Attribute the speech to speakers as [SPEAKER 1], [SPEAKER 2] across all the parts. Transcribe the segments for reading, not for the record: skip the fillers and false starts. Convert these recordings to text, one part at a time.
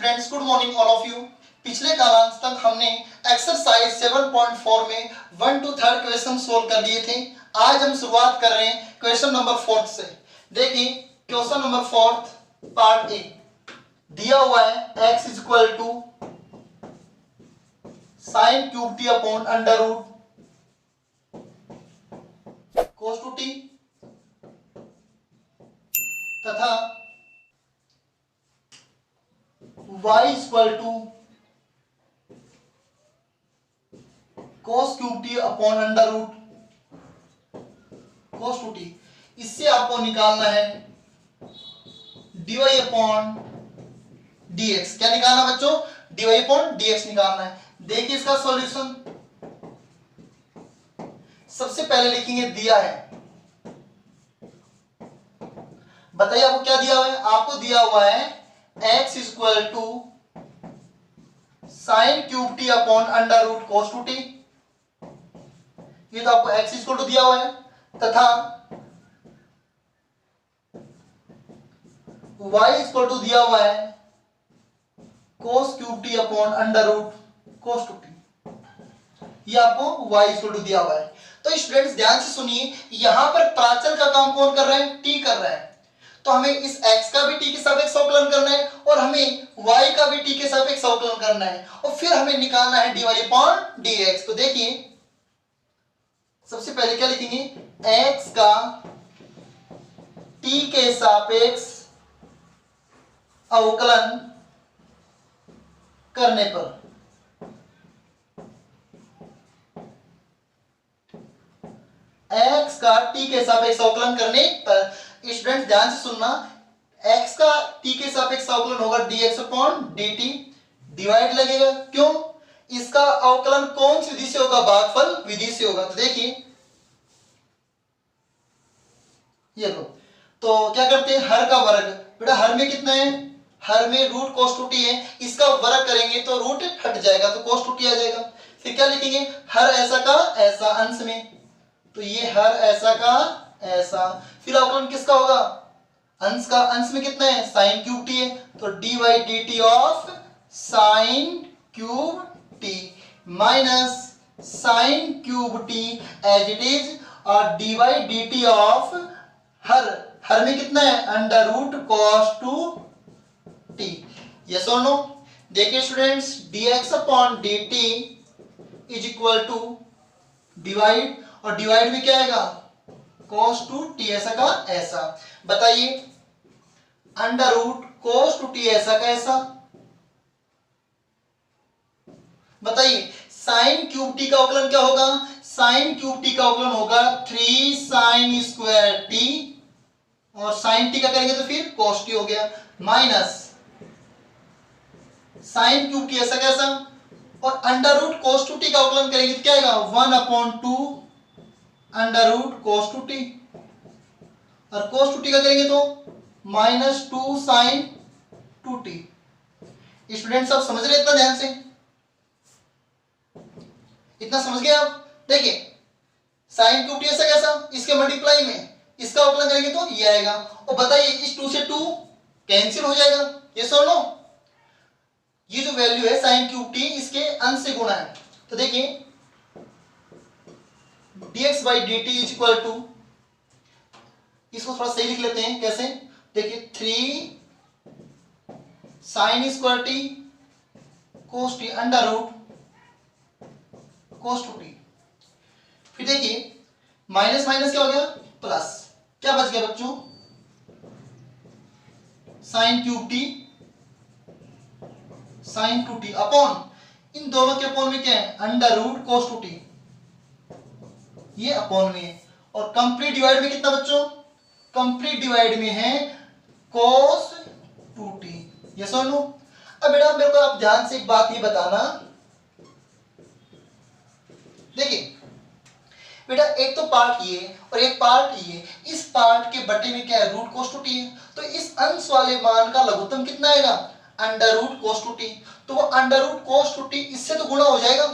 [SPEAKER 1] Students, good morning all of you. पिछले कालांश तक हमने एक्सरसाइज 7.4 में 1 to 3 क्वेश्चन सोल्व कर लिए थे। आज हम शुरुआत कर रहे हैं क्वेश्चन नंबर 4 से। देखिए क्वेश्चन नंबर 4 पार्ट ए दिया हुआ है x is equal to sine cube T upon under root cos two T तथा y is equal to cos cube T upon under root cos two T. इससे आपको निकालना है dy अपॉन dx। क्या निकालना बच्चों? dy अपॉन dx निकालना है। देखिए इसका सॉल्यूशन सबसे पहले लिखेंगे दिया है। बताइए आपको क्या दिया हुआ है? आपको दिया हुआ है x is equal to sine cube T upon under root cos two T. ये तो आपको x इज इक्वल टू दिया हुआ है तथा y इज इक्वल टू दिया हुआ है cos cube T upon under root cos two T. ये आपको y इज इक्वल टू दिया हुआ है। तो स्टूडेंट्स ध्यान से सुनिए, यहां पर प्राचल का काम कौन कर रहा है? t कर रहा है। तो हमें इस x का भी t के सापेक्ष अवकलन करना है और हमें y का भी t के सापेक्ष अवकलन करना है और फिर हमें निकालना है dy अपॉन dx। तो देखिए सबसे पहले क्या लिखेंगे? x का t के सापेक्ष अवकलन करने पर x का t के सापेक्ष अवकलन करने पर स्टूडेंट ध्यान से सुनना, x का t के सापेक्ष अवकलन होगा dx अपॉन dt। डिवाइड लगेगा, क्यों? इसका अवकलन कौन सी विधि से होगा? भागफल विधि से होगा। तो देखिए ये लो, तो क्या करते हैं? हर का वर्ग। बेटा हर में कितना है? हर में रूट कोस टू टी है। इसका वर्ग करेंगे तो रूट हट जाएगा तो कोस टू टी आ जाएगा। फिर क्या लिखेंगे? हर ऐसा का ऐसा अंश में, तो ये हर ऐसा का ऐसा। फिर अवकलन किसका होगा? अंश का। अंश में कितना है? साइन क्यूब टी है, तो d by d t of sine cube t minus sine cube t as it is और d by d t of हर में कितना है? Under root cos two t. Yes और नो? देखिए students, dx upon dt is equal to divide, और divide में क्या आएगा? cos टू टी ऐसा का ऐसा। बताइए under root cos two T ऐसा का ऐसा। बताइए साइन क्यूब टी का अवकलन क्या होगा? साइन क्यूब टी का अवकलन होगा 3 साइन स्क्वायर टी और साइन टी का करेंगे तो फिर cos टी हो गया माइनस साइन क्यूब टी ऐसा कैसा और under root cos two T का अवकलन करेंगे तो क्या आएगा? 1 upon 2 under root cos two T और cos टू टी का करेंगे तो minus 2 sine two T. Students आप समझ रहे? इतना ध्यान से, इतना समझ गए आप? देखिए साइन क्यूब टी ऐसा कैसा, इसके मल्टीप्लाई में इसका अवकलन करेंगे तो ये आएगा। और बताइए इस 2 से 2 कैंसिल हो जाएगा। ये सो नो, ये जो वैल्यू है साइन क्यूब टी इसके अंश से गुणा है। तो देखिए dx by dt is equal to, इसको थोड़ा सही लिख लेते हैं। कैसे? देखिए 3 sine square T cos T under root cos two T. फिर देखिए माइनस माइनस क्या हो गया? प्लस। क्या बच गया बच्चों? Sine cube t sine two t upon, इन दोनों के अपॉन में क्या है? Under root cos two T, ये अपॉन में है। और कंप्लीट डिवाइड में कितना बच्चों? कंप्लीट डिवाइड में है कोस टू टी। यस और नो? अब बेटा मेरे को आप ध्यान से एक बात ये बताना, देखिए बेटा एक तो पार्ट ये और एक पार्ट ये। इस पार्ट के बटे में क्या है? रूट कोस टू टी है, तो इस अंश वाले मान का लघुत्तम कितना आएगा? Under root cos two T. तो वो under root cos two T इससे तो गुणा हो जाएगा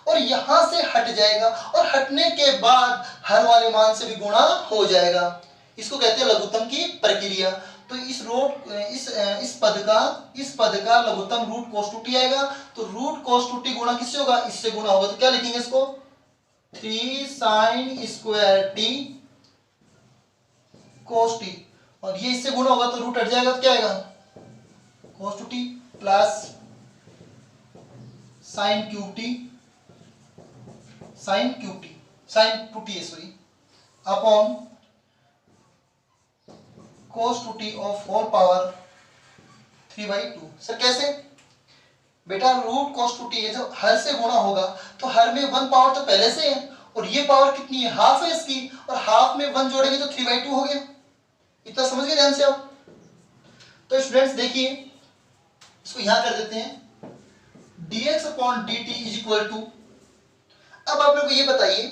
[SPEAKER 1] और यहां से हट जाएगा और हटने के बाद हर वाले मान से भी गुणा हो जाएगा। इसको कहते हैं लघुत्तम की प्रक्रिया। तो इस पद का लघुत्तम रूट cos 2t आएगा। तो रूट cos 2t गुणा किससे होगा, इससे गुणा होगा। तो क्या लिखेंगे इसको, 3 sin square t cos t, और ये इससे गुणा होगा तो रूट हट जाएगा तो क्या आएगा, cos 2t plus sin cube t, sin 2t है sorry, upon cos 2t of whole power 3/2। Sir कैसे बेटा, रूट cos 2t है, जब हर से गुणा होगा तो हर में 1 पावर तो पहले से है, और ये पावर कितनी है, हाफ है इसकी, और हाफ में 1 जोड़ेंगे तो 3/2 हो गया। इतना समझ गए ध्यान से आप। तो स्टूडेंट्स देखिए, इसको यहां कर देते हैं, dx upon dt is equal to, अब आप लोग को ये बताइए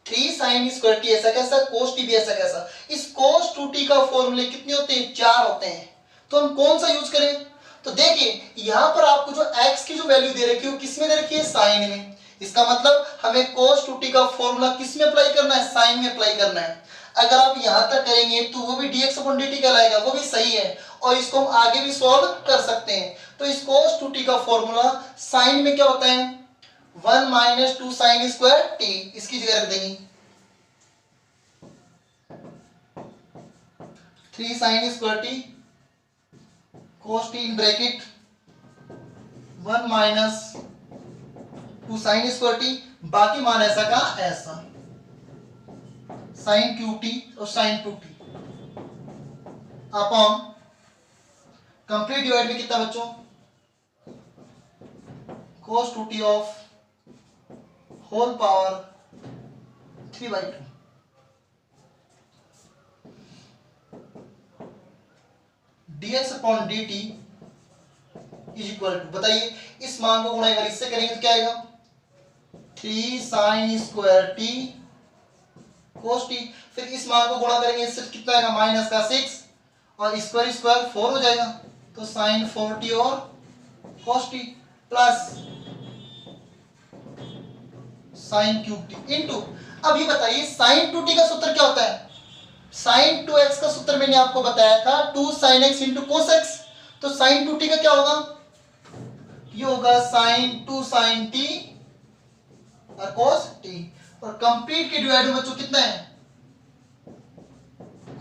[SPEAKER 1] 3 sin स्क्वायर t ऐसा कैसा, cos t भी ऐसा कैसा। इस cos 2t का फॉर्मूले कितने होते हैं, 4 होते हैं। तो हम कौन सा यूज करें, तो देखिए यहां पर आपको जो x की जो वैल्यू दे रखी है वो किस में दे रखी है, sin में। इसका मतलब हमें cos 2t का फॉर्मूला किस में अप्लाई करना है, sin में अप्लाई करना है। अगर आप यहां तक करेंगे तो वो भी dx अपॉन dt कहलाएगा, वो भी सही है, और इसको हम आगे भी सॉल्व कर सकते हैं। तो इस cos 2t का फॉर्मूला sin में क्या होता है, 1 माइनस 2 sin स्क्वायर t, इसकी जगह रख देंगे 3 sin square t cos t in bracket 1 minus 2 sin square t, बाकी मान ऐसा का ऐसा, sin क्यूब t और sin 2t upon complete divide में कितना बच्चों, cos 2t of whole power 3/2। dx upon dt is equal to, बताइए इस मान को गुणा अगर इससे करेंगे तो क्या आएगा, 3 sin square t cos t, फिर इस मान को गुणा करेंगे इससे कितना आएगा, माइनस का 6, और स्क्वायर स्क्वायर 4 हो जाएगा, तो sin 4t और cos t plus sin cube t into, अब ये बताइए sin 2t का सूत्र क्या होता है, sin 2x का सूत्र मैंने आपको बताया था 2 sin x into cos x। तो sin 2t का क्या होगा, ये होगा sin 2 sin t और cos t, और कंप्लीट के डिवाइड में बच्चों कितना है,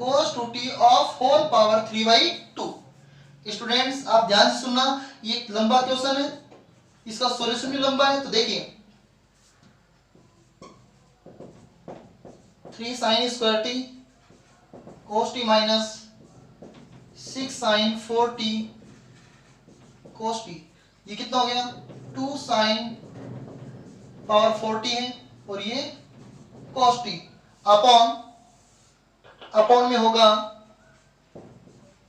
[SPEAKER 1] cos 2t of whole power 3/2। Students आप ध्यान से सुनना, ये लंबा क्वेश्चन है, इसका सॉल्यूशन भी लंबा है। तो देखिए 3 sin square t cos t minus 6 sin 4t cos t, ये कितना हो गया, 2 sin पावर 4t है, और ये cos t अपॉन में होगा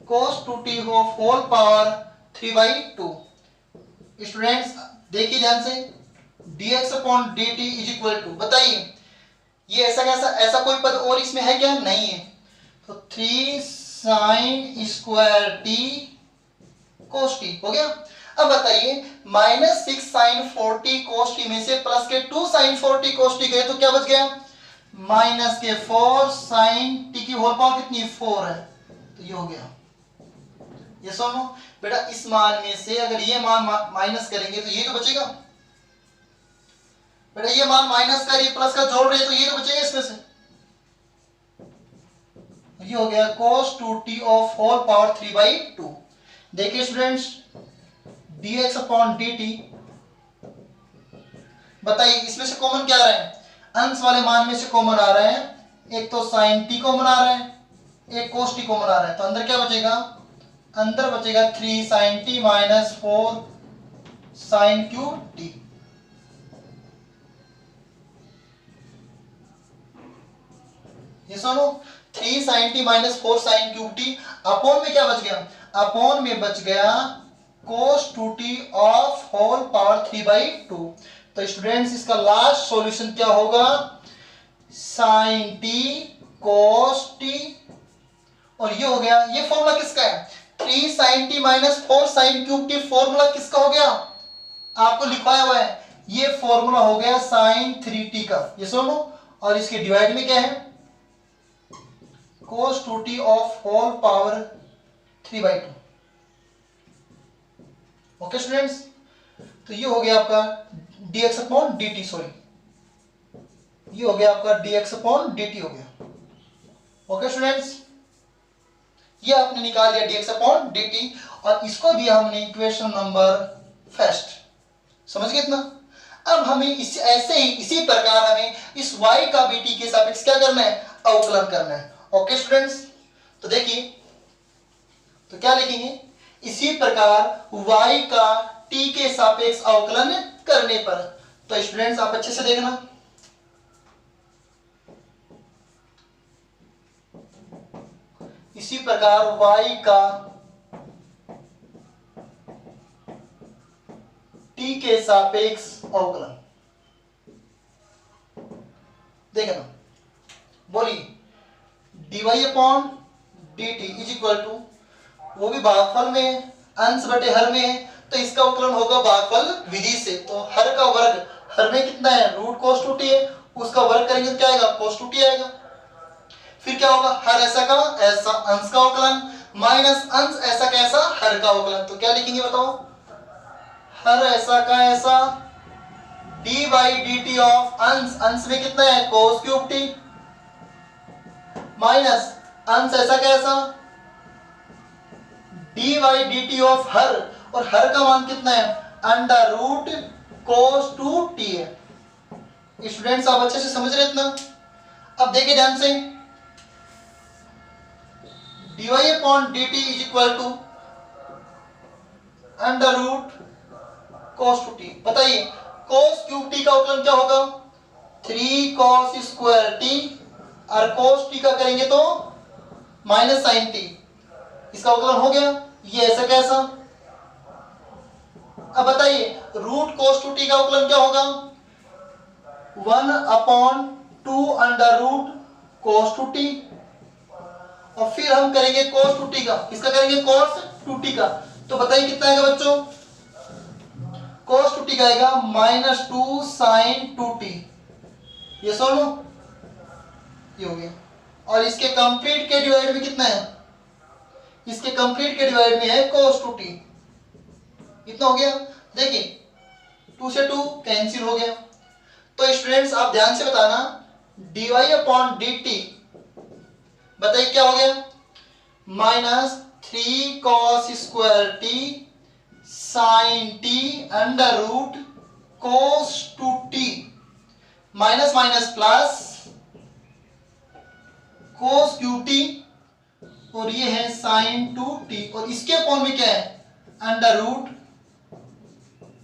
[SPEAKER 1] cos 2t of whole power 3/2। Students देखिए ध्यान से, dx upon dt is equal to, बताइए ये ऐसा कैसा, ऐसा कोई पद और इसमें है क्या, नहीं है। तो 3 sin square t cos t हो गया। अब बताइए minus 6 sin 4t cos t में से प्लस के 2 sin 4t cos t गए तो क्या बच गया, माइनस के 4 sin t की होल पावर कितनी 4 है, तो ये हो गया। ये सुनो बेटा, इस मान में से अगर ये मान माइनस करेंगे तो ये तो बचेगा बेटा, ये मान माइनस का ये प्लस का जोड़ रहे हैं तो ये तो बचेगा इसमें से, ये हो गया cos 2t of whole power 3/2। देखिए स्टूडेंट्स dx अपॉन dt, बताइए इसमें से कॉमन क्या आ रहा है, अंश वाले मान में से कॉमन आ रहा है, एक तो sin t कॉमन आ रहा है, एक cos t कॉमन आ रहा है, तो अंदर क्या बचेगा, अंदर बचेगा 3 sin t minus 4 sin cube t। ये सुनो 3 sin t minus 4 sin cube t, upon में क्या बच गया, अपॉन में बच गया cos 2t of whole power 3/2। तो स्टूडेंट्स इसका लास्ट सॉल्यूशन क्या होगा, sin t cos t, और ये हो गया, ये फॉर्मूला किसका है, 3 sin t minus 4 sin cube t, formula किसका हो गया, आपको लिखवाया हुआ है, ये फॉर्मूला हो गया sin 3t का। ये सुनो, और इसके डिवाइड में क्या है, cos 2t of whole power 3/2। Okay students, तो ये हो गया आपका dx अपॉन dt, सॉरी ये हो गया आपका dx अपॉन dt हो गया। ओके स्टूडेंट्स, ये आपने निकाल लिया dx अपॉन dt और इसको दिया हमने इक्वेशन नंबर फर्स्ट। समझ गए इतना? अब हमें इस ऐसे ही इसी प्रकार हमें इस y का भी t के सापेक्ष क्या करना है, अवकलन करना है। ओके स्टूडेंट्स, तो देखिए, तो क्या लिखेंगे, इसी प्रकार y का t के सापेक्ष अवकलन करने पर। तो स्टूडेंट्स आप अच्छे से देखना, इसी प्रकार y का t के सापेक्ष अवकलन, देखना, बोलिए dy upon dt is equal to, वो भी भागफल में है, अंश बटे हर में है, तो इसका अवकलन होगा भागफल विधि से। तो हर का वर्ग, हर में कितना है, रूट cos 2t है, उसका वर्ग करेंगे तो क्या आएगा, cos 2t आएगा। फिर क्या होगा, हर ऐसा का ऐसा अंश का अवकलन माइनस अंश ऐसा का ऐसा हर का अवकलन। तो क्या लिखेंगे बताओ, हर ऐसा का ऐसा D by d t of अंश, अंश में कितना है cos क्यूब टी, माइनस अंश ऐसा का ऐसा D by d t of हर, और हर का मान कितना है अंडर रूट cos 2t है। स्टूडेंट्स आप अच्छे से समझ रहे इतना? अब देखिए ध्यान से, dy upon dt is equal to under root cos 2t। बताइए cos क्यूब t का अवकलन क्या होगा, 3 cos स्क्वायर t, और cos t का करेंगे तो माइनस साइन t, इसका अवकलन हो गया। ये ऐसा कैसा, अब बताइए रूट cos 2t का अवकलन क्या होगा, 1 upon 2 under root cos 2t, और फिर हम करेंगे cos 2t का, इसका करेंगे cos 2t का। तो बताइए कितना आएगा बच्चों, cos 2t का आएगा -2 sin 2t, ये सुनो, ये हो गया। और इसके कंप्लीट के डिवाइड में कितना है, इसके कंप्लीट के डिवाइड में है cos 2t, इतना हो गया। देखिए 2 से 2 कैंसिल हो गया। तो स्टूडेंट्स आप ध्यान से बताना, dy अपॉन dt बताइए क्या हो गया, -3 cos square t sin t under root cos 2t, minus minus plus cos qt, और ये है sin 2t, और इसके अपॉन में क्या है अंडर रूट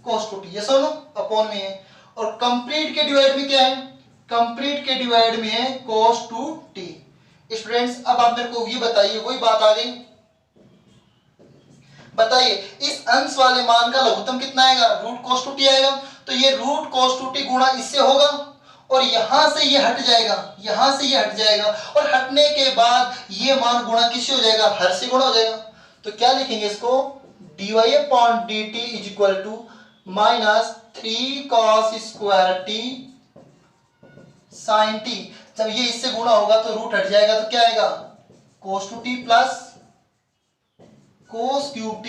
[SPEAKER 1] cos 2t, ये सुनो अपॉन में है। और कंप्लीट के डिवाइड में क्या है, कंप्लीट के डिवाइड में है cos 2t। स्टूडेंट्स अब आप मेरे को ये बताइए, वही बात आ गई, बताइए इस अंश वाले मान का लघुत्तम कितना आएगा, रूट cos 2t आएगा। तो ये रूट cos 2t गुणा इससे होगा, और यहां से ये हट जाएगा, यहां से ये हट जाएगा, और हटने के बाद ये मान गुणा किससे हो जाएगा, हर से गुणा हो जाएगा। तो क्या लिखेंगे इसको, dy upon dt is equal to -3 cos square t sin t। जब ये इससे गुणा होगा तो रूट हट जाएगा, तो क्या आएगा cos 2t plus cos cube t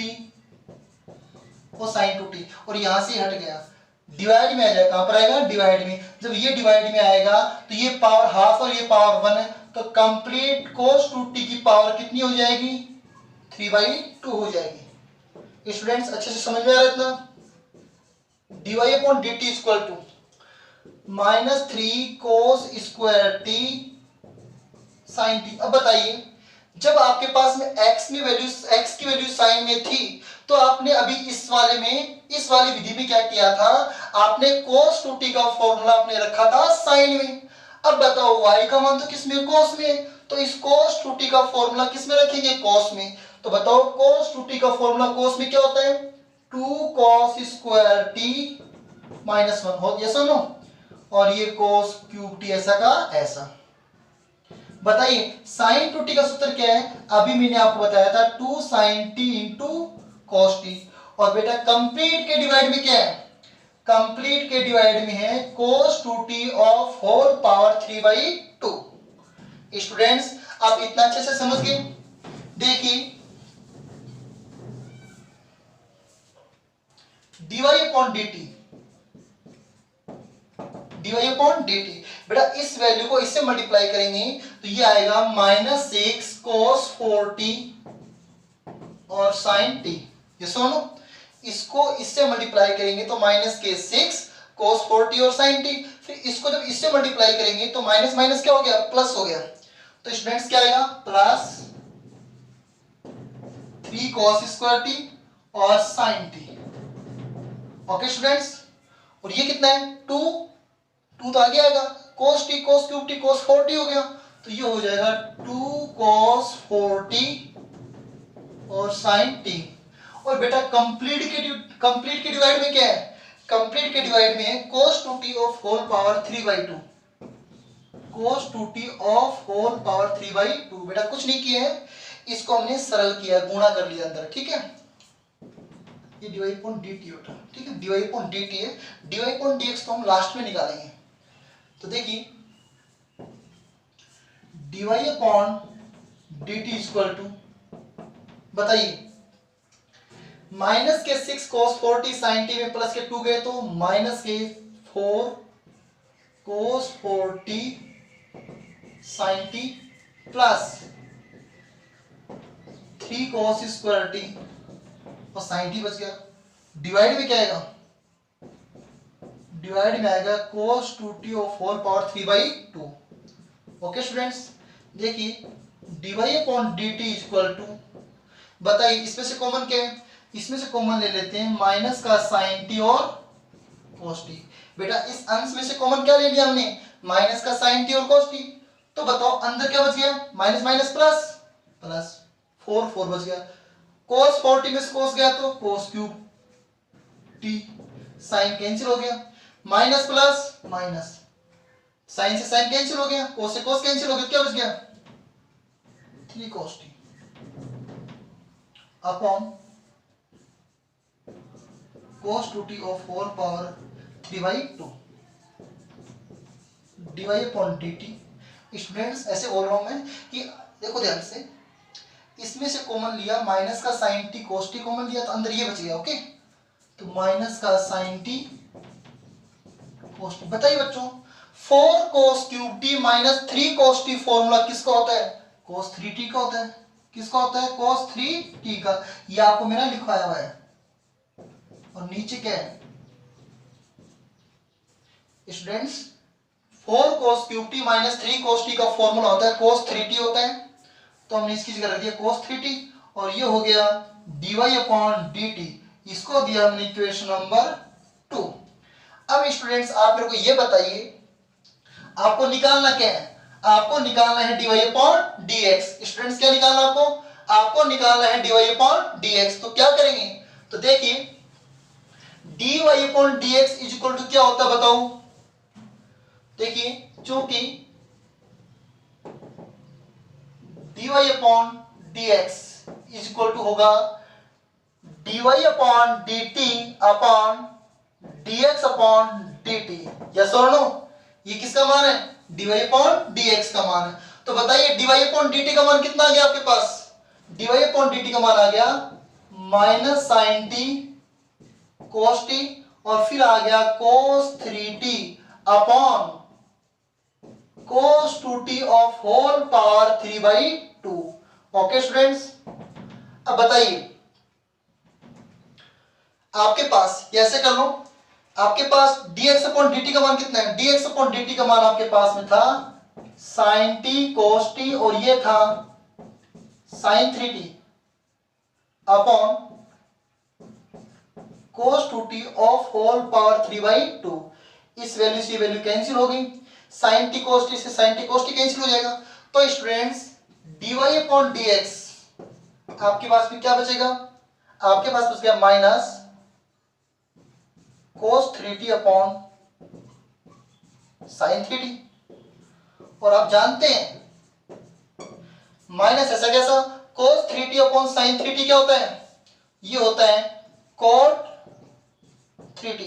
[SPEAKER 1] और sin 2t, और यहां से हट गया, डिवाइड में आ जाएगा, कहां पर आएगा डिवाइड में। जब ये डिवाइड में आएगा तो ये पावर हाफ और ये पावर 1 है, तो कंप्लीट cos 2t की पावर कितनी हो जाएगी, 3/2 हो जाएगी। स्टूडेंट्स अच्छे से समझ में आ रहा है इतना, dy upon dt equal to -3 cos square t sin t। अब बताइए जब आपके पास में x में वैल्यू, x की वैल्यू साइन में थी, तो आपने अभी इस वाले में, इस वाली विधि में क्या किया था, आपने cos 2t का फॉर्मूला आपने रखा था साइन में। अब बताओ y का मान तो किस में, cos में, तो इस cos 2t का फॉर्मूला किस में रखेंगे, cos में। तो बताओ cos 2t का फॉर्मूला cos में क्या होता है, 2 cos स्क्वायर t -1 हो गया, सुनो, और ये cos क्यूब t ऐसा का ऐसा। बताइए sin 2t का सूत्र क्या है, अभी मैंने आपको बताया था 2 sin t into cos t, और बेटा कंप्लीट के डिवाइड में क्या है, कंप्लीट के डिवाइड में है cos 2t of whole power 3/2। Students आप इतना अच्छे से समझ गए। देखिए dy upon dt, dy upon dt। बेटा इस वैल्यू को इससे मल्टीप्लाई करेंगे तो ये आएगा -6 cos 4t और sin t। ये सुनो, इसको इससे मल्टीप्लाई करेंगे तो -6 cos 4t और sin t। फिर इसको जब इससे मल्टीप्लाई करेंगे तो माइनस माइनस क्या हो गया, प्लस हो गया। तो स्टूडेंट्स क्या आएगा, प्लस 3 cos स्क्वायर t और sin t। ओके स्टूडेंट्स, और ये कितना है 2 तो आगे आएगा cos t cos cube t cos 4t हो गया, तो ये हो जाएगा 2 cos 4t और sin t। और बेटा कंप्लीट के डिवाइड में क्या है, कंप्लीट के डिवाइड में है cos 2t of whole power 3/2, cos 2t of whole power 3/2। बेटा कुछ नहीं किया है, इसको हमने सरल किया, गुणा कर लिया अंदर, ठीक है। ये dy अपॉन dt होता है, ठीक है, dy अपॉन dt है, dy अपॉन dx तो हम लास्ट में निकालेंगे। तो देखिए dy upon dt equal to, बताइए माइनस के 6 cos 4t sin t में प्लस के 2 गए तो माइनस के 4 cos 4t sin t plus 3 cos square t और sin t बच गया। डिवाइड में क्या आएगा, डिवाइड में आएगा cos 2t of whole power 3/2। Okay students, देखिए dy upon dt equal to, बताइए इसमें से कॉमन क्या है, इसमें से कॉमन ले लेते हैं माइनस का sin t और cos t। बेटा इस अंश में से कॉमन क्या ले लिया हमने, माइनस का sin t और cos t। तो बताओ अंदर क्या बच गया, माइनस माइनस प्लस, प्लस 4 बच गया। cos 4t में से cos गया तो cos cube t, sin cancel हो गया, माइनस प्लस माइनस, sin से sin कैंसिल हो गया, cos से cos कैंसिल हो गया, क्या बच गया 3 cos t upon cos 2t of whole power 3/2 dy upon dt। Students ऐसे बोल रहा हूं मैं कि देखो ध्यान से, इसमें से कॉमन लिया माइनस का sin t cos t common लिया तो अंदर ये बच गया। ओके, तो माइनस का sin t cos t। बताइए बच्चों 4 cos cube t minus 3 cos t formula किसका होता है, cos 3t का होता है। किसका होता है, cos 3t का। ये आपको मैंने लिखवाया हुआ है, और नीचे क्या है students, 4 cos cube t minus 3 cos t का फॉर्मूला होता है cos 3t होता है। तो हमने इसकी जगह रख दिया cos 3t, और ये हो गया dy अपॉन dt। इसको दिया हमने इक्वेशन नंबर 2। अब स्टूडेंट्स आप मेरे को ये बताइए, आपको निकालना क्या है, आपको निकालना है dy अपॉन dx। स्टूडेंट्स क्या निकालना आपको, आपको निकालना है dy अपॉन dx। तो क्या करेंगे, तो देखिए dy upon dx is equal to क्या होता है बताओ। देखिए चूंकि dy upon dx is equal to होगा dy upon dt upon dx upon dt। Yes और नो, ये किसका मान है, dy अपॉन dx का मान है। तो बताइए dy अपॉन dt का मान कितना आ गया आपके पास, dy अपॉन dt का मान आ गया minus sin t cos t, और फिर आ गया cos 3t upon cos 2t of whole power 3/2। Okay students, अब बताइए आपके पास, ऐसे कर लो, आपके पास dx अपॉन dt का मान कितना है, dx अपॉन dt का मान आपके पास में था sin t cos t, और ये था sin 3t upon cos 2t of whole power 3/2। इस वैल्यू से वैल्यू कैंसिल हो गई, sin t cos t से sin t cos t cancel हो जाएगा। तो स्टूडेंट्स dy अपॉन dx आपके पास में क्या बचेगा, आपके पास बच गया minus cos 3t upon sin 3t। और आप जानते हैं माइनस ऐसा कैसा, cos 3t upon sin 3t क्या होता है, ये होता है cot 3t।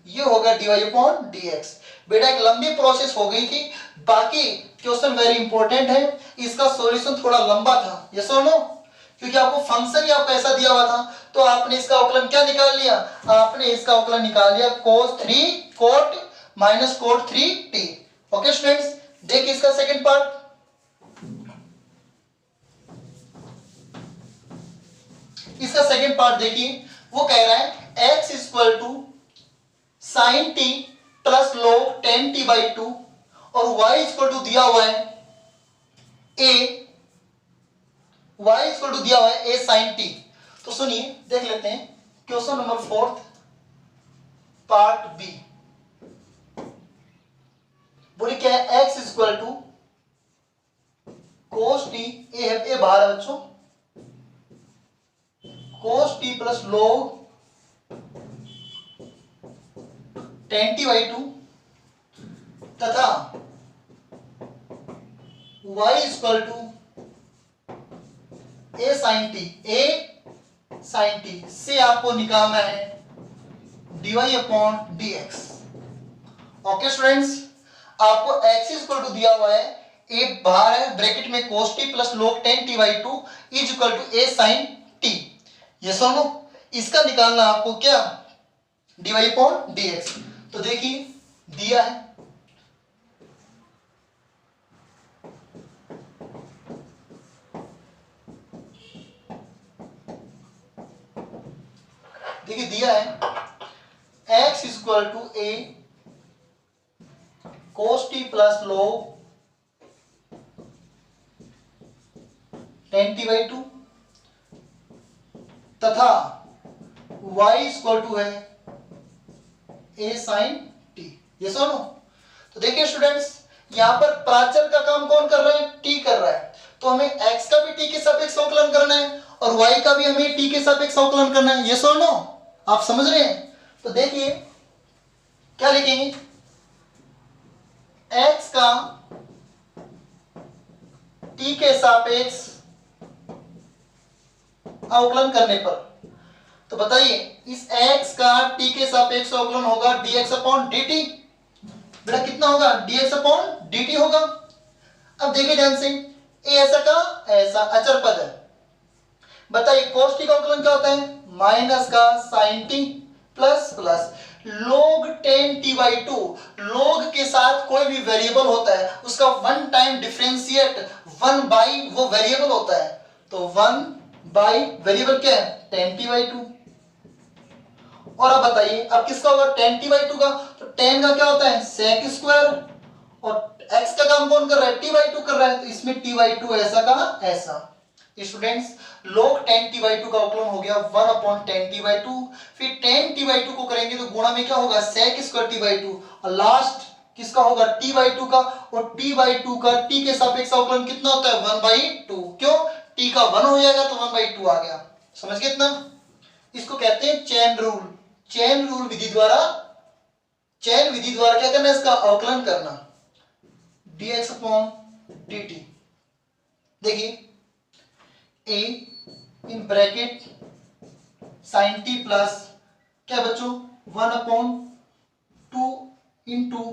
[SPEAKER 1] ये होगा dy अपॉन dx। बेटा एक लंबी प्रोसेस हो गई थी, बाकी क्वेश्चन वेरी इंपॉर्टेंट है, इसका सॉल्यूशन थोड़ा लंबा था। यस और नो, क्योंकि आपको फंक्शन ही आपको ऐसा दिया हुआ था, तो आपने इसका अवकलन क्या निकाल लिया, आपने इसका अवकलन निकाल लिया cos 3 cot minus cot 3t। Okay students, देखिए इसका सेकंड पार्ट, इसका सेकंड पार्ट देखिए, वो कह रहा है x equal to sine t plus log 10t/2 और y इक्वल टू दिया हुआ है a, y इक्वल टू दिया हुआ है a sin t। तो सुनिए देख लेते हैं क्वेश्चन नंबर 4 पार्ट बी। बोले क्या है, x equal to cos t, a बाहर है बच्चों, cos t plus log 10t/2 तथा y equal to a sin t से आपको निकालना है dy/dx। ओके स्टूडेंट्स, आपको x इक्वल टू दिया हुआ है, a बाहर है ब्रैकेट में cos t plus log 10t/2 is equal to a sin t। ये सुनो, इसका निकालना आपको क्या, dy/dx। तो देखिए दिया है, देखिए दिया है x equal to a cos t plus log 10t/2 तथा y इक्वल टू है a sin t। ये सुनो, तो देखिए स्टूडेंट्स, यहां पर प्राचल का काम कौन कर रहा है, t कर रहा है, तो हमें x का भी t के सापेक्ष अवकलन करना है और y का भी हमें t के सापेक्ष अवकलन करना है। ये सुनो, आप समझ रहे हैं। तो देखिए क्या लिखेंगे, x का t के सापेक्ष अवकलन करने पर, तो बताइए इस x का t के सापेक्ष अवकलन होगा dx/dt। बेटा कितना होगा, dx/dt होगा। अब देखिए ध्यान से, a ऐसा का ऐसा अचर पद है, बताइए cos t का अवकलन क्या होता है, माइनस का sin t plus plus log 10t/2। log के साथ कोई भी वेरिएबल होता है उसका वन टाइम डिफरेंशिएट 1 बाई वो वेरिएबल होता है, तो 1 बाई वेरिएबल क्या है 10t/2। और अब बताइए अब किसका होगा 10t/2 का, तो 10 का क्या होता है sec स्क्वायर और x का काम कौन कर रहा है t/2 कर रहा है, तो इसमें t/2 ऐसा का ऐसा। स्टूडेंट्स, log 10t/2 का अवकलन हो गया 1/10t/2, फिर 10t/2 को करेंगे तो गुणा में क्या होगा sec स्क्वायर t/2 और लास्ट किसका होगा t/2 का, और t/2 का t के सापेक्ष अवकलन कितना होता है 1/2। क्यों, t का 1 हो जाएगा तो 1/2 आ गया। समझ गए इतना, इसको कहते हैं चेन रूल। चेन रूल विधि द्वारा, चेन विधि द्वारा क्या करना है, इसका अवकलन करना dx/dt। देखिए a in bracket sin t plus क्या बच्चों 1/2 इंटू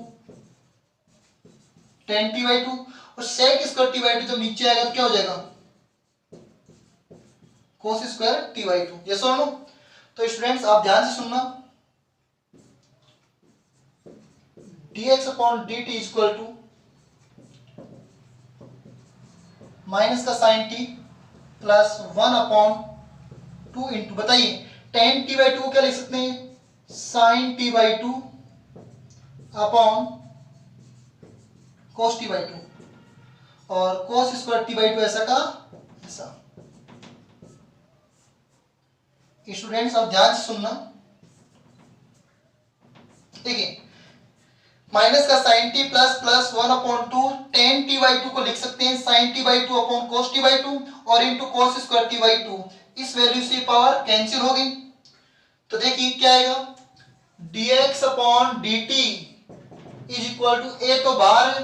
[SPEAKER 1] 10t/2 और sec स्क्वायर t/2 जब नीचे आएगा तो क्या हो जाएगा cos स्क्वायर t/2। ये सुनो, तो स्टूडेंट्स आप ध्यान से सुनना, dx/dt इक्वल टू माइनस का sin t प्लस 1/2 इंटू, बताइए 10t/2 को क्या लिख सकते हैं sin t/2 upon cos t/2 और cos स्क्वायर t/2 ऐसा का ऐसा। स्टूडेंट्स आप ध्यान से सुनना, देखिए माइनस का sin t plus plus 1/2 10t/2 को लिख सकते हैं sin t/2 upon cos t/2 और इंटू cos स्क्वायर t/2। इस वैल्यू से पावर कैंसिल हो गई, तो देखिए क्या आएगा dx/dt is equal to a तो बाहर है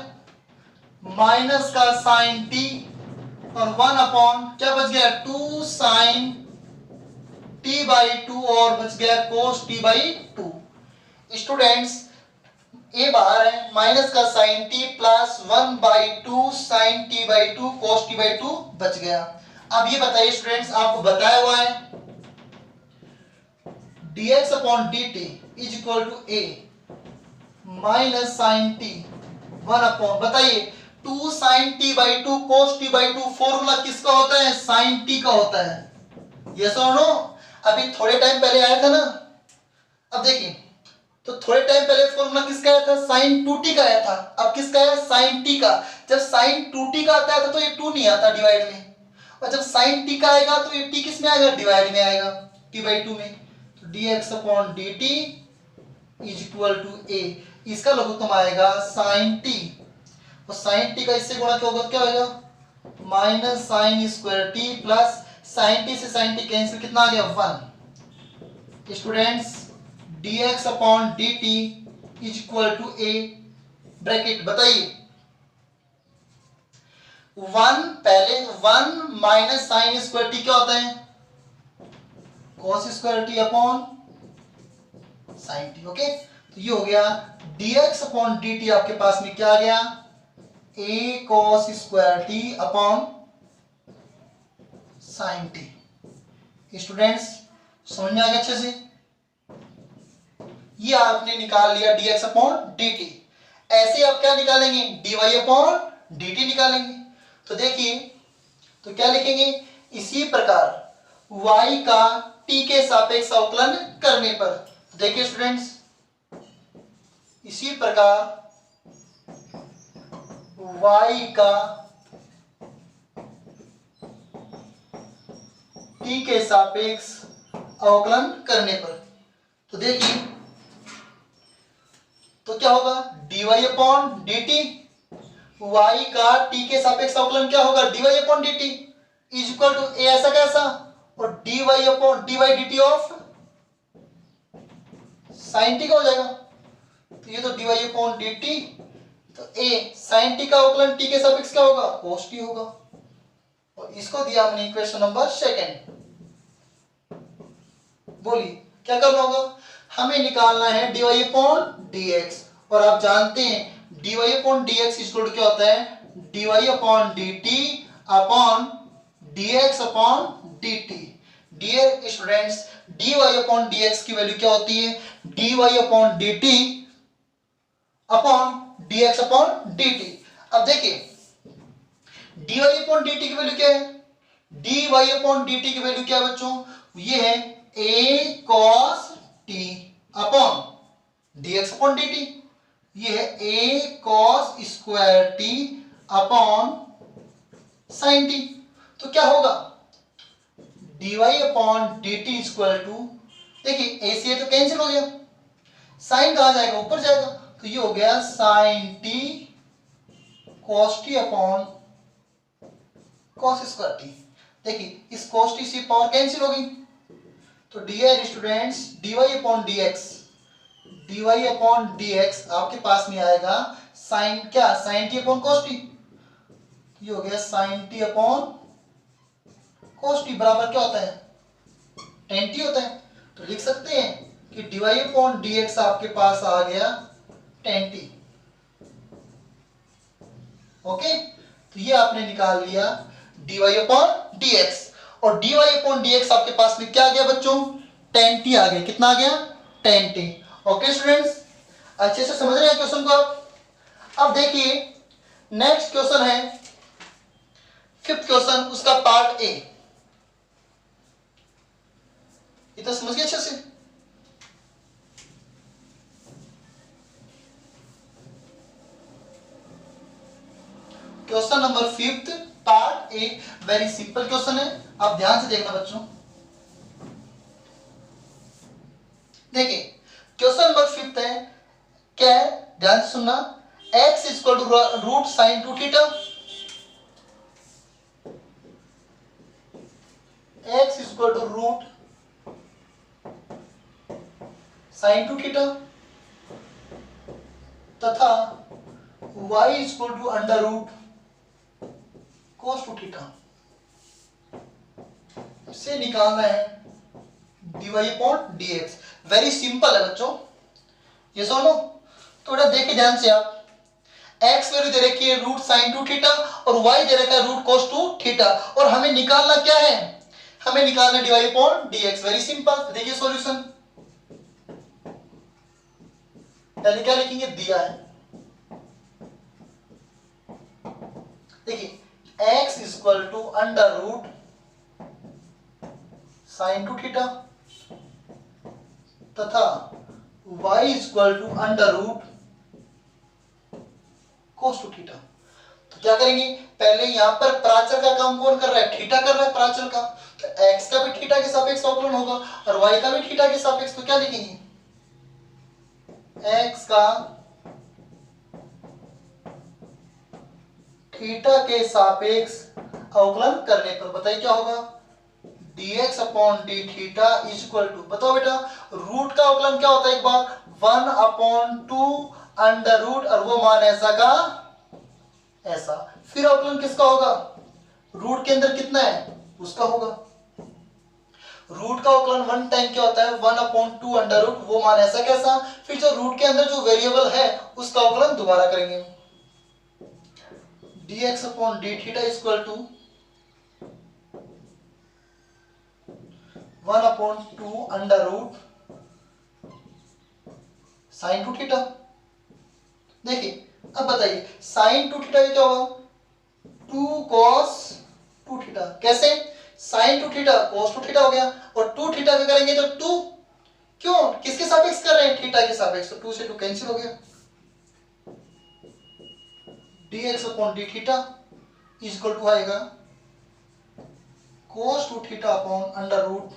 [SPEAKER 1] माइनस का sin t और 1 क्या बच गया 2 sin t/2 और बच गया cos t/2। स्टूडेंट्स a बाहर है माइनस का sin t plus 1/2 sin t/2 cos t/2 बच गया। अब ये बताइए स्टूडेंट्स, आपको बताया हुआ है dx upon dt is equal to a minus sine t 1 upon, बताइए 2 sine t by 2 cos t by 2 formula किसका होता है? साइन टी का होता है। यस और नो? अभी थोड़े टाइम पहले आया था ना, अब देखिए, तो थोड़े टाइम पहले फॉर्मूला किसका आया था? साइन 2t का आया था। अब किसका है? साइन t का। जब साइन 2t का आता है तो ये 2 नहीं आता डिवाइड में, और जब साइन t का आएगा तो ये t किस में आएगा? डिवाइड में आएगा, t बाई 2 में। तो dx upon dt is equal to a, इसका लघुत्तम आएगा साइन t, और साइन t का इससे गुणा क्या होगा? क्या होगा? Minus sine square t plus sine t से साइन t कैंसिल, कितना आ गया? 1। Students dx upon dt is equal to a bracket, बताइए 1 पहले 1 माइनस साइन स्क्वायर t क्या होता है? cos square t upon sine t। Okay, तो ये हो गया dx अपॉन dt, आपके पास में क्या आ गया? a cos square t upon sine t। Students समझ में आ गया अच्छे से? ये आपने निकाल लिया dx अपॉन dt। ऐसे आप क्या निकालेंगे? dy अपॉन dt निकालेंगे। तो देखिए, तो क्या लिखेंगे? इसी प्रकार y का t के सापेक्ष अवकलन करने पर, देखिए स्टूडेंट्स, इसी प्रकार y का t के सापेक्ष अवकलन करने पर, तो देखिए, तो क्या होगा? dy अपॉन dt, y का t के सापेक्ष अवकलन क्या होगा? dy upon dt is equal to a, ऐसा कैसा? और dy upon dy dt of sine t का हो जाएगा। तो ये तो dy अपॉन dt, तो a साइन t का अवकलन t के सापेक्ष क्या होगा? cos t होगा। और इसको दिया हमने इक्वेशन नंबर 2। बोलिए क्या करना होगा? हमें निकालना है dy अपॉन dx, और आप जानते हैं dy upon dx equal to क्या होता है? dy upon dt upon dx upon dt। Dear students, dy upon dx की वैल्यू क्या होती है? dy upon dt upon dx upon dt। अब देखिए dy अपॉन dt की वैल्यू क्या है? dy अपॉन dt की वैल्यू क्या है बच्चों? ये है a cos t upon dx upon dt। ये है a cos square t upon sine t। तो क्या होगा? dy upon dt equal to, देखिए a से तो कैंसिल हो गया, साइन कहां जाएगा? ऊपर जाएगा, तो ये हो गया sine t cos t upon cos square t। देखिए इस cos t से पावर कैंसिल हो गई, तो dear students dy upon dx आपके पास में आएगा साइन क्या? Sine t upon cos t। ये हो गया sine t upon cos t बराबर क्या होता है? tan t होता है। तो लिख सकते हैं कि dy अपॉन dx आपके पास आ गया tan t। ओके, तो ये आपने निकाल लिया dy अपॉन dx, और dy अपॉन dx आपके पास में क्या आ गया बच्चों? tan t आ गया। कितना आ गया? tan t। ओके स्टूडेंट्स, अच्छे से समझ रहे हैं क्वेश्चन को आप? अब देखिए नेक्स्ट क्वेश्चन है 5th क्वेश्चन, उसका पार्ट ए। इतना समझ गए अच्छे से? Question number 5th part A, very simple question है, आप ध्यान से देखना बच्चों। देखिए क्वेश्चन नंबर 5th है, क्या है? ध्यान से सुनना। x equal to root sine 2 theta, x equal to root sine 2 theta तथा y equal to under root cos 2 theta से निकालना है dy upon dx। Very simple है बच्चों, ये सुनो, थोड़ा देखे ध्यान से आप। एक्स वैल्यू दे रखी है रूट साइन 2 थीटा और वाई दे रखा है रूट cos 2 थीटा और हमें निकालना क्या है, हमें निकालना dy upon dx। Very simple. देखिए सॉल्यूशन पहले क्या लिखेंगे, दिया है, देखिए x equal to under root sine 2 theta तथा y equal to under root cos 2 theta. तो क्या करेंगे, पहले यहां पर प्राचल का काम कौन कर रहा है, थीटा कर रहा है प्राचल का, तो x का भी थीटा के सापेक्ष अवकलन होगा और y का भी थीटा के सापेक्ष, तो क्या लिखेंगे, x का थीटा के सापेक्ष अवकलन करने पर बताइए क्या होगा, dx upon d theta is equal to, बताओ बेटा रूट का अवकलन क्या होता है, एक बार 1 अपॉन 2 अंडर रूट और वो मान ऐसा का ऐसा, फिर अवकलन किसका होगा, रूट के अंदर कितना है उसका होगा। रूट का अवकलन वन टाइम क्या होता है, 1 अपॉन 2 अंडर रूट वो मान ऐसा कैसा, फिर जो रूट के अंदर जो वेरिएबल है उसका अवकलन दोबारा करेंगे। dx upon d theta is equal to 1 upon 2 under root sine 2 theta. देखिए अब बताइए साइन 2 थीटा क्या होगा, 2 cos 2 थीटा, कैसे, साइन 2 थीटा cos 2 थीटा हो गया और 2 थीटा का करेंगे तो 2, क्यों किसके सापेक्ष कर रहे हैं, थीटा के सापेक्ष, तो 2 से 2 कैंसिल हो गया। dx upon d theta is equal to आएगा cos 2 theta upon under root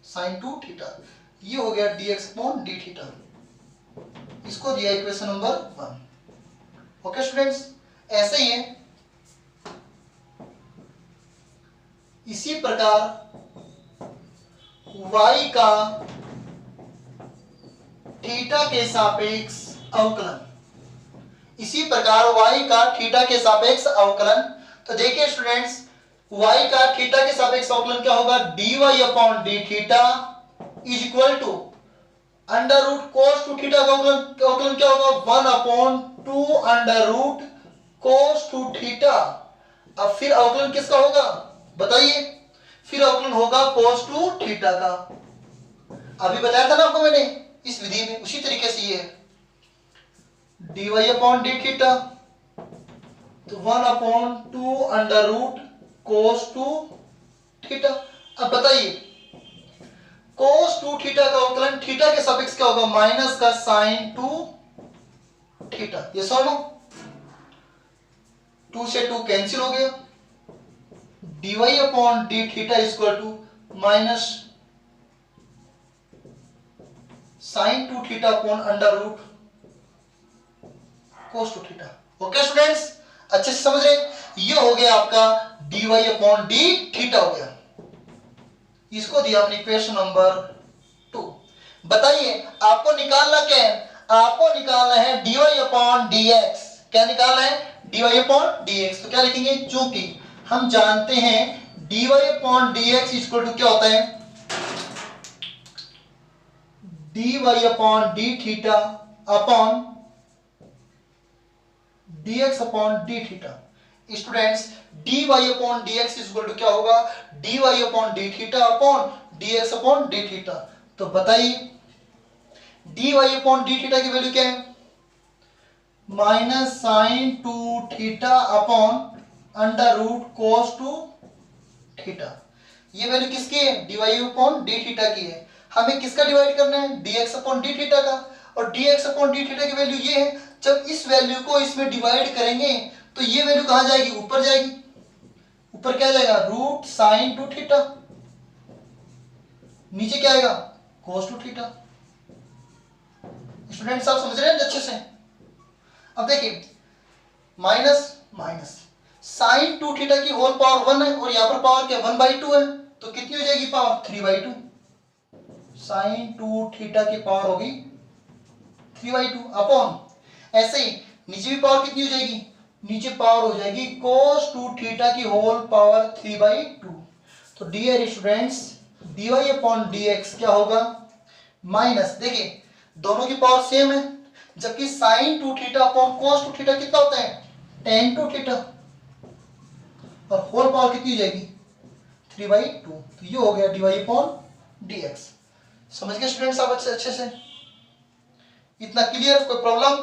[SPEAKER 1] sine 2 theta, ये हो गया dx अपॉन डी थीटा, इसको दिया इक्वेशन नंबर 1। ओके स्टूडेंट्स, ऐसे ही है, इसी प्रकार y का थीटा के सापेक्ष अवकलन, इसी प्रकार y का थीटा के सापेक्ष अवकलन, तो देखिए स्टूडेंट्स y का थीटा के सापेक्ष अवकलन क्या होगा, dy upon d theta is equal to under root cos 2 theta का अवकलन क्या होगा, 1 upon 2 under root cos 2 theta. अब फिर अवकलन किसका होगा बताइए, फिर अवकलन होगा cos 2 थीटा का, अभी बताया था ना आपको मैंने इस विधि में, उसी तरीके से ये है dy अपॉन डी थीटा, तो 1 upon 2 under root cos 2 theta. अब बताइए cos 2 थीटा का अवकलन थीटा के सापेक्ष क्या होगा, माइनस का sin 2 थीटा, ये सुनो 2 से 2 कैंसिल हो गया, dy upon d theta is equal to minus sin 2 theta upon under root cos 2 theta. Okay students, अच्छे से समझ रहे, ये हो गया आपका dy अपॉन डी थीटा हो गया, इसको दिया आपने इक्वेशन नंबर 2। बताइए आपको निकालना क्या है, आपको निकालना है dy अपॉन dx, क्या निकालना है, dy अपॉन dx, तो क्या लिखेंगे, चूंकि हम जानते हैं dy upon dx equal to क्या होता है, dy upon d theta upon dx upon d theta. Students dy upon dx equal to क्या होगा, dy upon d theta upon dx upon d theta. तो बताइए dy अपॉन डी थीटा की value क्या है, minus sine 2 theta upon under root cos 2 theta. ये value किसकी है, dy अपॉन डी थीटा की है, हमें किसका डिवाइड करना है, dx अपॉन डी थीटा का, और dx अपॉन डी थीटा की वैल्यू ये है, जब इस वैल्यू को इसमें डिवाइड करेंगे तो ये वैल्यू कहां जाएगी, ऊपर जाएगी, ऊपर क्या जाएगा, रूट साइन 2 थीटा, नीचे क्या आएगा, cos 2 थीटा। स्टूडेंट्स आप समझ रहे हैं अच्छे से। अब देखिए माइनस माइनस साइन 2 थीटा की होल पावर 1 है और यहां पर पावर क्या 1/2 है, तो कितनी हो जाएगी पावर 3/2, साइन 2 थीटा की पावर होगी 3/2 अपॉन, ऐसे ही नीचे भी पावर कितनी हो जाएगी, नीचे पावर हो जाएगी cos 2 थीटा की होल पावर 3/2। तो dear students dy upon dx क्या होगा, माइनस, देखिए दोनों की पावर सेम है, जबकि sine 2 theta upon cos 2 theta कितना होता है, tan 2 थीटा, और होल पावर कितनी हो जाएगी 3/2। तो ये हो गया dy/dx। समझ गए स्टूडेंट्स आप अच्छे से, इतना क्लियर, कोई प्रॉब्लम?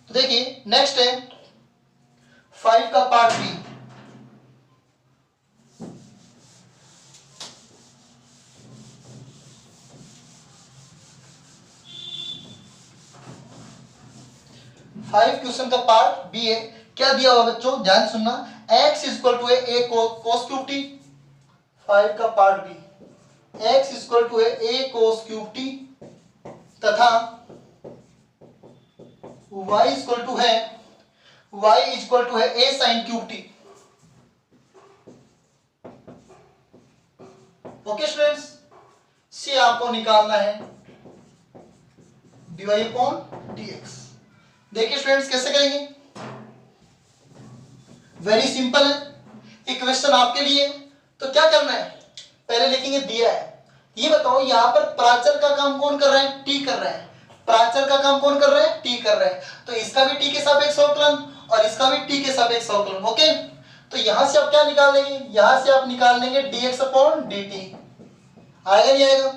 [SPEAKER 1] तो देखिए नेक्स्ट है 5 का पार्ट बी। फाइव क्वेश्चन का पार्ट बी है। क्या दिया हुआ बच्चों, ध्यान सुनना, x equal to a cos cube t. 5 का part B, x equal to a cos cube t तथा y इक्वल टू है a sine cube t. Okay students, see आपको निकालना है dy/dx। देखिए स्टूडेंट्स कैसे करेंगे, वेरी सिंपल है, एक क्वेश्चन आपके लिए। तो क्या करना है, पहले लिखेंगे दिया है, ये बताओ यहां पर प्राचर का काम कौन कर रहा है, टी कर रहा है। प्राचर का काम कौन कर रहा है, टी कर रहा है। तो इसका भी टी के सापेक्ष अवकलन और इसका भी टी के सापेक्ष अवकलन। ओके, तो यहां से आप क्या निकाल लेंगे, यहां से आप निकाल लेंगे dx/dt, आएगा नहीं आएगा।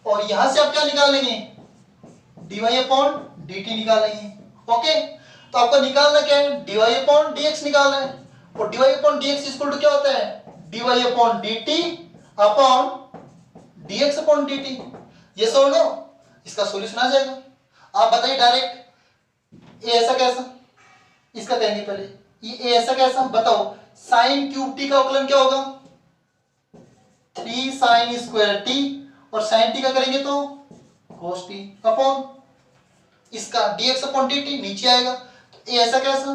[SPEAKER 1] और यहां से आप क्या निकाल लेंगे, dy/dt निकाल लेंगे। ओके, तो आपको निकालना क्या है, dy/dx निकालना है। और dy/dx इक्वल टू क्या होता है, dy/dt अपॉन dx/dt। ये सो नो, इसका सॉल्यूशन आ जाएगा। आप बताइए डायरेक्ट, ए ऐसा कैसा, इसका कहेंगे पहले, ये ए ऐसा कैसा बताओ। साइन क्यूब टी का अवकलन क्या होगा, 3 sin स्क्वायर टी, और साइन टी का करेंगे तो cos टी अपॉन इसका dx/dt नीचे आएगा। तो ए ऐसा कैसा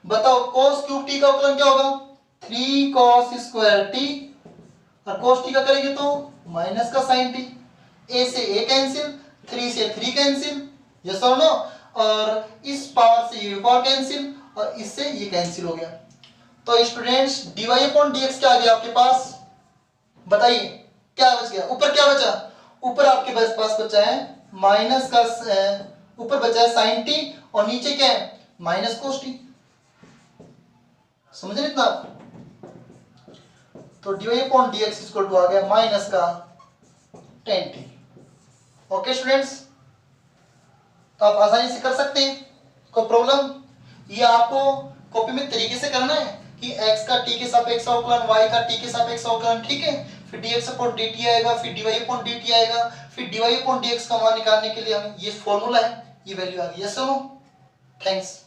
[SPEAKER 1] बताओ, cos क्यूब टी का अवकलन क्या होगा, 3 cos स्क्वायर टी, और cos टी का करेंगे तो माइनस का sin टी। ए से ए कैंसिल, 3 से 3 कैंसिल, यस और नो, और इस पावर से ये पावर कैंसिल, और इससे ये कैंसिल हो गया। तो स्टूडेंट्स dy/dx क्या आ गया आपके पास, बताइए क्या बच गया, ऊपर क्या बचा, ऊपर आपके पास बचा है माइनस का, ऊपर बचा है साइन टी, और नीचे क्या है माइनस कोस टी। समझ रहे इतना? तो dy/dx इक्वल टू आ गया माइनस का tan टी। ओके स्टूडेंट्स, तो आप आसानी से कर सकते हैं, कोई प्रॉब्लम? ये आपको कॉपी में तरीके से करना है कि x का t के सापेक्ष अवकलन, y का t के सापेक्ष अवकलन, ठीक है, फिर dx/dt आएगा, फिर dy/dt आएगा, फिर dy/dx का मान निकालने के लिए हम ये फॉर्मूला है, ये वैल्यू आ गई। यस और नो? थैंक्स।